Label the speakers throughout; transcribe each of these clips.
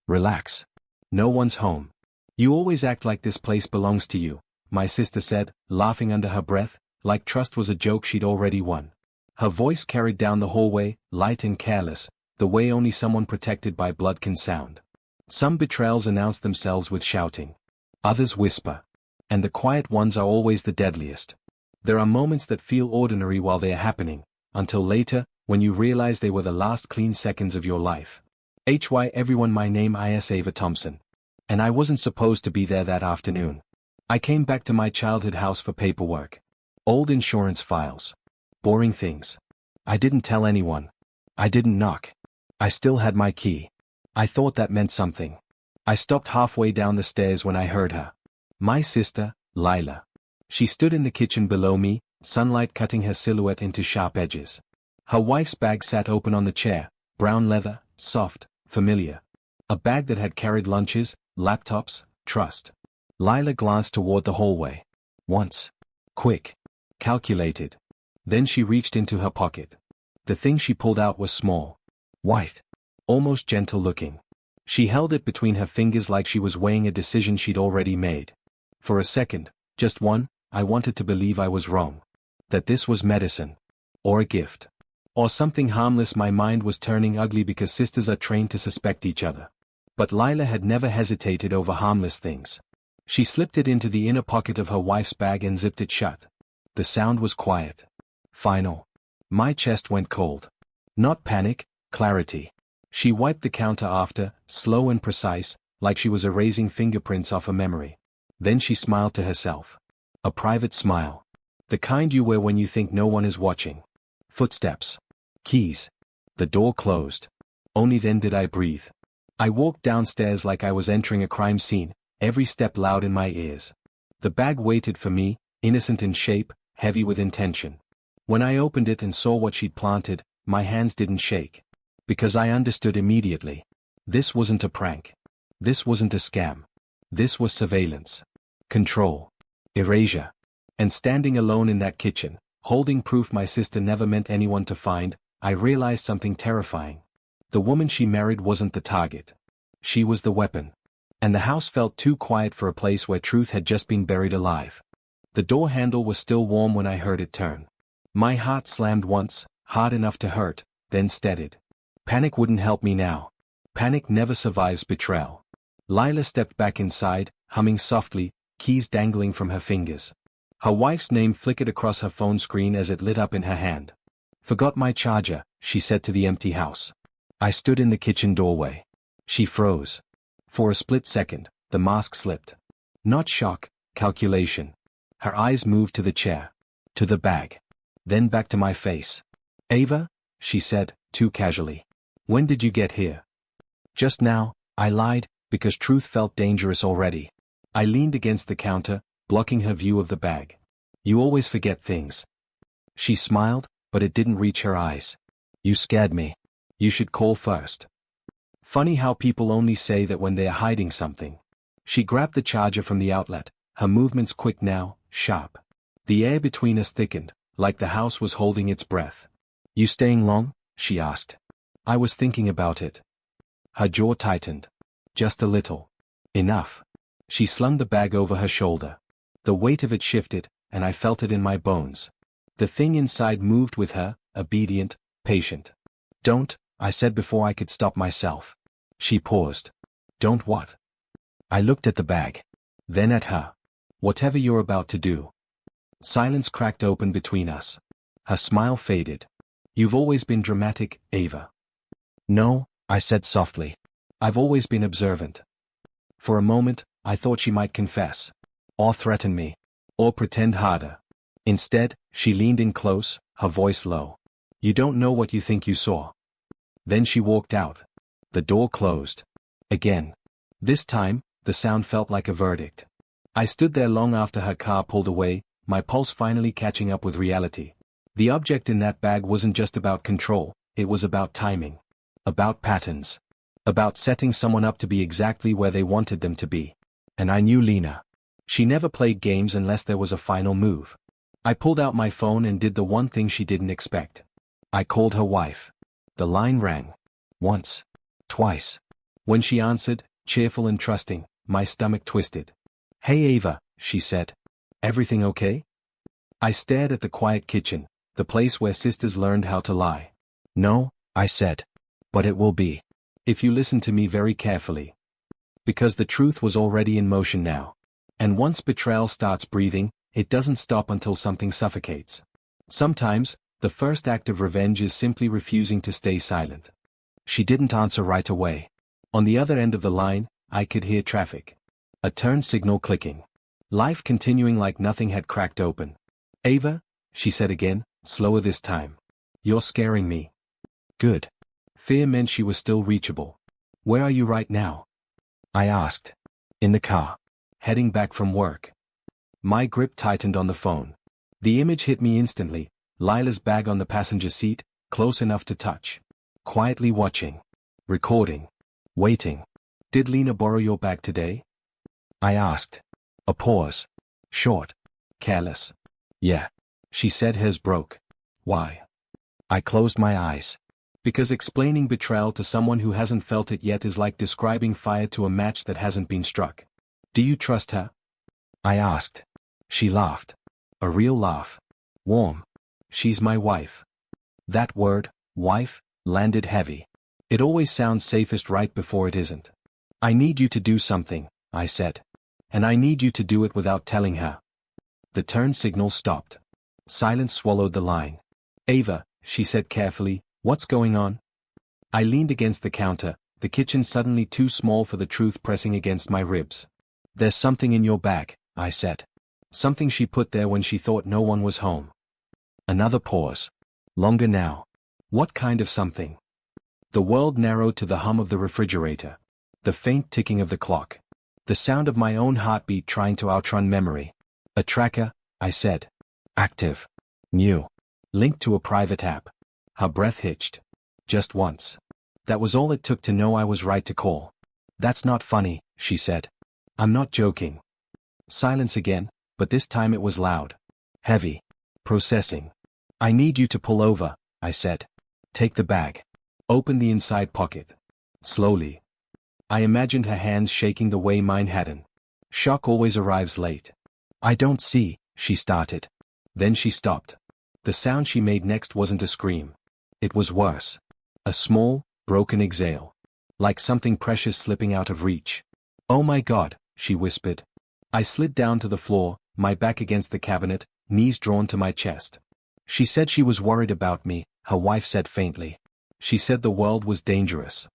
Speaker 1: Relax. No one's home. You always act like this place belongs to you, my sister said, laughing under her breath, like trust was a joke she'd already won. Her voice carried down the hallway, light and careless, the way only someone protected by blood can sound. Some betrayals announce themselves with shouting. Others whisper. And the quiet ones are always the deadliest. There are moments that feel ordinary while they are happening, until later, when you realize they were the last clean seconds of your life. Everyone, my name is Ava Thompson. And I wasn't supposed to be there that afternoon. I came back to my childhood house for paperwork. Old insurance files. Boring things. I didn't tell anyone. I didn't knock. I still had my key. I thought that meant something. I stopped halfway down the stairs when I heard her. My sister, Lila. She stood in the kitchen below me, sunlight cutting her silhouette into sharp edges. Her wife's bag sat open on the chair, brown leather, soft, familiar. A bag that had carried lunches, laptops, trust. Lila glanced toward the hallway. Once. Quick. Calculated. Then she reached into her pocket. The thing she pulled out was small. White. Almost gentle looking. She held it between her fingers like she was weighing a decision she'd already made. For a second, just one, I wanted to believe I was wrong. That this was medicine. Or a gift. Or something harmless. My mind was turning ugly because sisters are trained to suspect each other. But Lila had never hesitated over harmless things. She slipped it into the inner pocket of her wife's bag and zipped it shut. The sound was quiet. Final. My chest went cold. Not panic, clarity. She wiped the counter after, slow and precise, like she was erasing fingerprints off a memory. Then she smiled to herself. A private smile. The kind you wear when you think no one is watching. Footsteps. Keys. The door closed. Only then did I breathe. I walked downstairs like I was entering a crime scene, every step loud in my ears. The bag waited for me, innocent in shape, heavy with intention. When I opened it and saw what she'd planted, my hands didn't shake. Because I understood immediately. This wasn't a prank. This wasn't a scam. This was surveillance. Control. Erasure. And standing alone in that kitchen, holding proof my sister never meant anyone to find, I realized something terrifying. The woman she married wasn't the target. She was the weapon. And the house felt too quiet for a place where truth had just been buried alive. The door handle was still warm when I heard it turn. My heart slammed once, hard enough to hurt, then steadied. Panic wouldn't help me now. Panic never survives betrayal. Lila stepped back inside, humming softly, keys dangling from her fingers. Her wife's name flickered across her phone screen as it lit up in her hand. Forgot my charger, she said to the empty house. I stood in the kitchen doorway. She froze. For a split second, the mask slipped. Not shock, calculation. Her eyes moved to the chair. To the bag. Then back to my face. Ava? She said, too casually. When did you get here? Just now, I lied, because truth felt dangerous already. I leaned against the counter, blocking her view of the bag. You always forget things. She smiled, but it didn't reach her eyes. You scared me. You should call first. Funny how people only say that when they are hiding something. She grabbed the charger from the outlet, her movements quick now, sharp. The air between us thickened, like the house was holding its breath. You staying long? She asked. I was thinking about it. Her jaw tightened. Just a little. Enough. She slung the bag over her shoulder. The weight of it shifted, and I felt it in my bones. The thing inside moved with her, obedient, patient. Don't, I said before I could stop myself. She paused. Don't what? I looked at the bag. Then at her. Whatever you're about to do. Silence cracked open between us. Her smile faded. You've always been dramatic, Ava. No, I said softly. I've always been observant. For a moment, I thought she might confess. Or threaten me. Or pretend harder. Instead, she leaned in close, her voice low. You don't know what you think you saw. Then she walked out. The door closed. Again. This time, the sound felt like a verdict. I stood there long after her car pulled away, my pulse finally catching up with reality. The object in that bag wasn't just about control, it was about timing. About patterns. About setting someone up to be exactly where they wanted them to be. And I knew Lena. She never played games unless there was a final move. I pulled out my phone and did the one thing she didn't expect. I called her wife. The line rang. Once. Twice. When she answered, cheerful and trusting, my stomach twisted. Hey Ava, she said. Everything okay? I stared at the quiet kitchen, the place where sisters learned how to lie. No, I said. But it will be. If you listen to me very carefully. Because the truth was already in motion now. And once betrayal starts breathing, it doesn't stop until something suffocates. Sometimes, the first act of revenge is simply refusing to stay silent. She didn't answer right away. On the other end of the line, I could hear traffic. A turn signal clicking. Life continuing like nothing had cracked open. Ava, she said again, slower this time. You're scaring me. Good. Fear meant she was still reachable. Where are you right now? I asked. In the car. Heading back from work. My grip tightened on the phone. The image hit me instantly, Lila's bag on the passenger seat, close enough to touch. Quietly watching. Recording. Waiting. Did Lena borrow your bag today? I asked. A pause. Short. Careless. Yeah. She said hers broke. Why? I closed my eyes. Because explaining betrayal to someone who hasn't felt it yet is like describing fire to a match that hasn't been struck. Do you trust her? I asked. She laughed. A real laugh. Warm. She's my wife. That word, wife, landed heavy. It always sounds safest right before it isn't. I need you to do something, I said. And I need you to do it without telling her. The turn signal stopped. Silence swallowed the line. Ava, she said carefully, what's going on? I leaned against the counter, the kitchen suddenly too small for the truth pressing against my ribs. There's something in your bag, I said. Something she put there when she thought no one was home. Another pause. Longer now. What kind of something? The world narrowed to the hum of the refrigerator. The faint ticking of the clock. The sound of my own heartbeat trying to outrun memory. A tracker, I said. Active. New. Linked to a private app. Her breath hitched. Just once. That was all it took to know I was right to call. That's not funny, she said. I'm not joking. Silence again, but this time it was loud. Heavy. Processing. I need you to pull over, I said. Take the bag. Open the inside pocket. Slowly. I imagined her hands shaking the way mine hadn't. Shock always arrives late. I don't see, she started. Then she stopped. The sound she made next wasn't a scream. It was worse. A small, broken exhale. Like something precious slipping out of reach. Oh my God, she whispered. I slid down to the floor, my back against the cabinet, knees drawn to my chest. She said she was worried about me, her wife said faintly. She said the world was dangerous.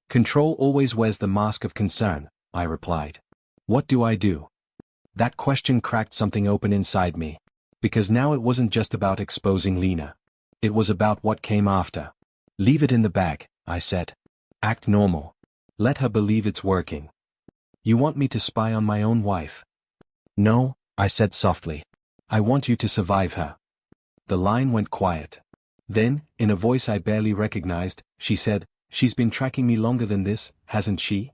Speaker 1: Control always wears the mask of concern, I replied. What do I do? That question cracked something open inside me. Because now it wasn't just about exposing Lena. It was about what came after. Leave it in the bag, I said. Act normal. Let her believe it's working. You want me to spy on my own wife? No, I said softly. I want you to survive her. The line went quiet. Then, in a voice I barely recognized, she said, she's been tracking me longer than this, hasn't she?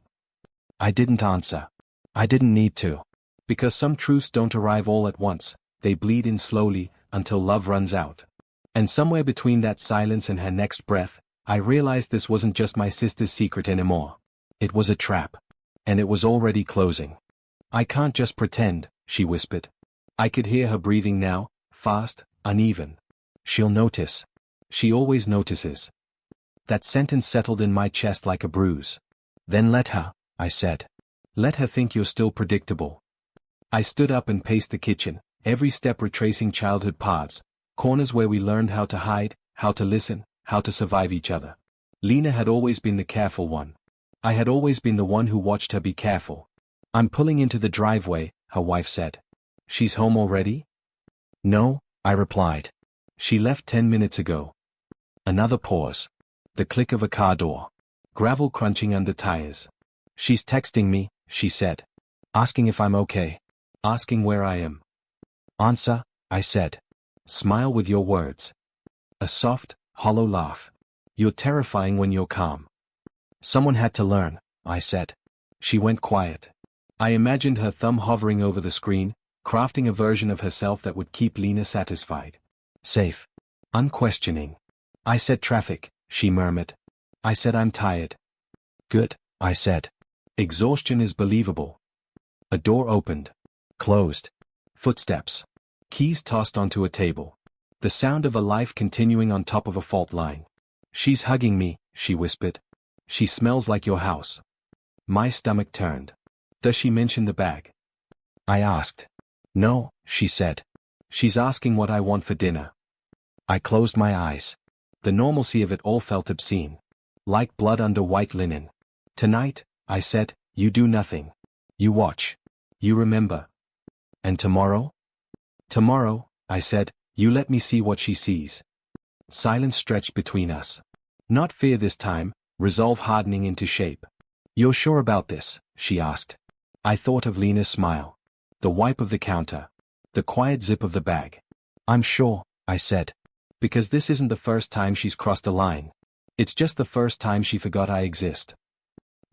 Speaker 1: I didn't answer. I didn't need to. Because some truths don't arrive all at once, they bleed in slowly, until love runs out. And somewhere between that silence and her next breath, I realized this wasn't just my sister's secret anymore. It was a trap. And it was already closing. I can't just pretend, she whispered. I could hear her breathing now, fast, uneven. She'll notice. She always notices. That sentence settled in my chest like a bruise. Then let her, I said. Let her think you're still predictable. I stood up and paced the kitchen, every step retracing childhood paths, corners where we learned how to hide, how to listen, how to survive each other. Lena had always been the careful one. I had always been the one who watched her be careful. I'm pulling into the driveway, her wife said. She's home already? No, I replied. She left 10 minutes ago. Another pause. The click of a car door. Gravel crunching under tires. She's texting me, she said. Asking if I'm okay. Asking where I am. Answer, I said. Smile with your words. A soft, hollow laugh. You're terrifying when you're calm. Someone had to learn, I said. She went quiet. I imagined her thumb hovering over the screen, crafting a version of herself that would keep Lena satisfied. Safe. Unquestioning. I said traffic, she murmured. I said I'm tired. Good, I said. Exhaustion is believable. A door opened. Closed. Footsteps. Keys tossed onto a table. The sound of a life continuing on top of a fault line. She's hugging me, she whispered. She smells like your house. My stomach turned. Does she mention the bag? I asked. No, she said. She's asking what I want for dinner. I closed my eyes. The normalcy of it all felt obscene. Like blood under white linen. Tonight, I said, you do nothing. You watch. You remember. And tomorrow? Tomorrow, I said, you let me see what she sees. Silence stretched between us. Not fear this time, resolve hardening into shape. You're sure about this? She asked. I thought of Lena's smile. The wipe of the counter. The quiet zip of the bag. I'm sure, I said. Because this isn't the first time she's crossed a line. It's just the first time she forgot I exist.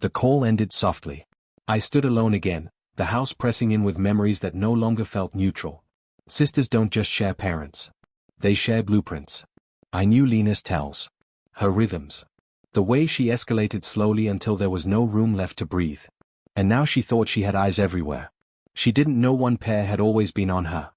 Speaker 1: The call ended softly. I stood alone again, the house pressing in with memories that no longer felt neutral. Sisters don't just share parents. They share blueprints. I knew Lena's tells. Her rhythms. The way she escalated slowly until there was no room left to breathe. And now she thought she had eyes everywhere. She didn't know one pair had always been on her.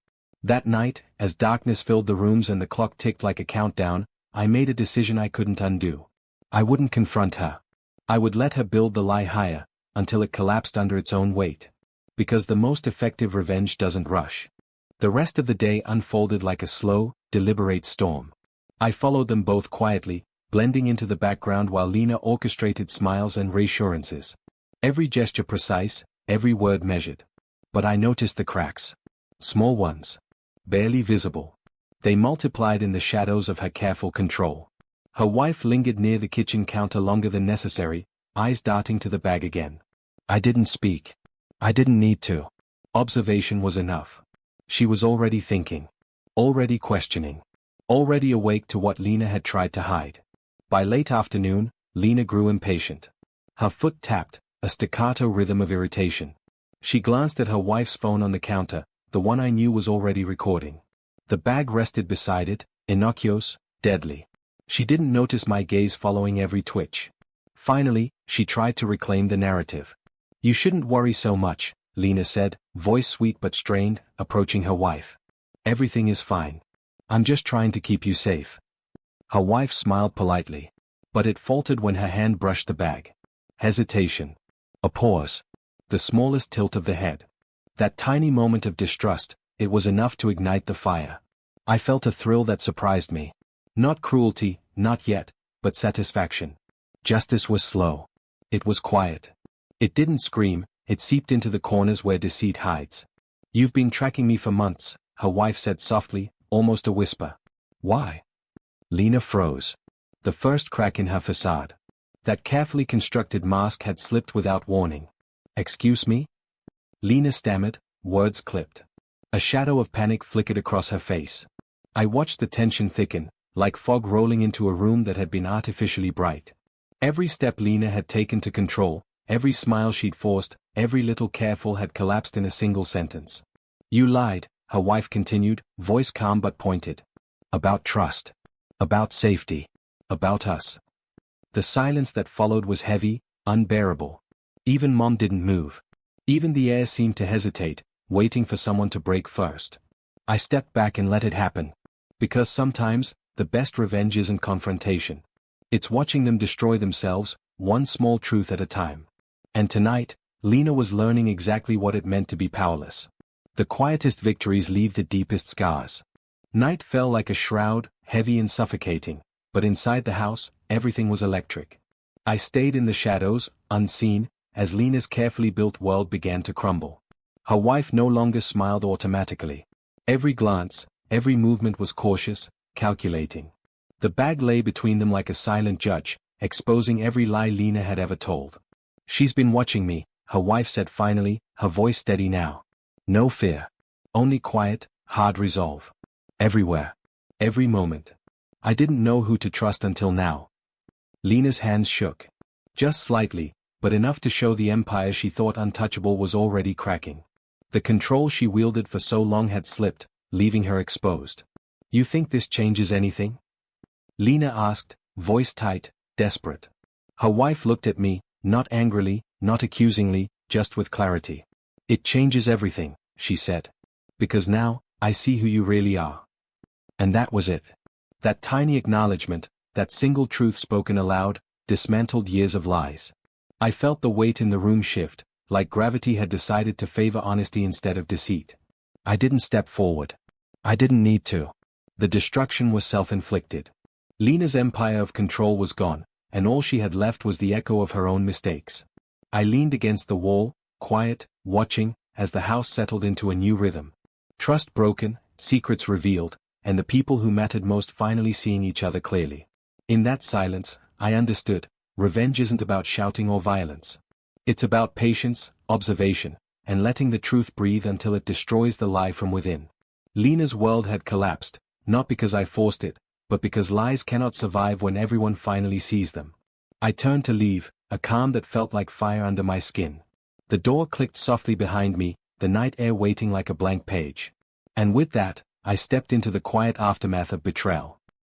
Speaker 1: That night, as darkness filled the rooms and the clock ticked like a countdown, I made a decision I couldn't undo. I wouldn't confront her. I would let her build the lie higher, until it collapsed under its own weight. Because the most effective revenge doesn't rush. The rest of the day unfolded like a slow, deliberate storm. I followed them both quietly, blending into the background while Lena orchestrated smiles and reassurances. Every gesture precise, every word measured. But I noticed the cracks. Small ones. Barely visible. They multiplied in the shadows of her careful control. Her wife lingered near the kitchen counter longer than necessary, eyes darting to the bag again. I didn't speak. I didn't need to. Observation was enough. She was already thinking. Already questioning. Already awake to what Lena had tried to hide. By late afternoon, Lena grew impatient. Her foot tapped, a staccato rhythm of irritation. She glanced at her wife's phone on the counter, the one I knew was already recording. The bag rested beside it, innocuous, deadly. She didn't notice my gaze following every twitch. Finally, she tried to reclaim the narrative. You shouldn't worry so much, Lena said, voice sweet but strained, approaching her wife. Everything is fine. I'm just trying to keep you safe. Her wife smiled politely. But it faltered when her hand brushed the bag. Hesitation. A pause. The smallest tilt of the head. That tiny moment of distrust, it was enough to ignite the fire. I felt a thrill that surprised me. Not cruelty, not yet, but satisfaction. Justice was slow. It was quiet. It didn't scream, it seeped into the corners where deceit hides. You've been tracking me for months, her wife said softly, almost a whisper. Why? Lena froze. The first crack in her facade. That carefully constructed mask had slipped without warning. Excuse me? Lena stammered, words clipped. A shadow of panic flickered across her face. I watched the tension thicken, like fog rolling into a room that had been artificially bright. Every step Lena had taken to control, every smile she'd forced, every little careful had collapsed in a single sentence. You lied, her wife continued, voice calm but pointed. About trust. About safety. About us. The silence that followed was heavy, unbearable. Even Mom didn't move. Even the air seemed to hesitate, waiting for someone to break first. I stepped back and let it happen. Because sometimes, the best revenge isn't confrontation. It's watching them destroy themselves, one small truth at a time. And tonight, Lena was learning exactly what it meant to be powerless. The quietest victories leave the deepest scars. Night fell like a shroud, heavy and suffocating, but inside the house, everything was electric. I stayed in the shadows, unseen, as Lena's carefully built world began to crumble. Her wife no longer smiled automatically. Every glance, every movement was cautious, calculating. The bag lay between them like a silent judge, exposing every lie Lena had ever told. She's been watching me, her wife said finally, her voice steady now. No fear. Only quiet, hard resolve. Everywhere. Every moment. I didn't know who to trust until now. Lena's hands shook. Just slightly, but enough to show the empire she thought untouchable was already cracking. The control she wielded for so long had slipped, leaving her exposed. You think this changes anything? Lena asked, voice tight, desperate. Her wife looked at me, Not angrily, not accusingly, just with clarity. "It changes everything," she said. "Because now, I see who you really are." And that was it. That tiny acknowledgement, that single truth spoken aloud, dismantled years of lies. I felt the weight in the room shift, like gravity had decided to favor honesty instead of deceit. I didn't step forward. I didn't need to. The destruction was self-inflicted. Lena's empire of control was gone, and all she had left was the echo of her own mistakes. I leaned against the wall, quiet, watching, as the house settled into a new rhythm. Trust broken, secrets revealed, and the people who mattered most finally seeing each other clearly. In that silence, I understood, revenge isn't about shouting or violence. It's about patience, observation, and letting the truth breathe until it destroys the lie from within. Lena's world had collapsed, not because I forced it, but because lies cannot survive when everyone finally sees them. I turned to leave, a calm that felt like fire under my skin. The door clicked softly behind me, the night air waiting like a blank page. And with that, I stepped into the quiet aftermath of betrayal.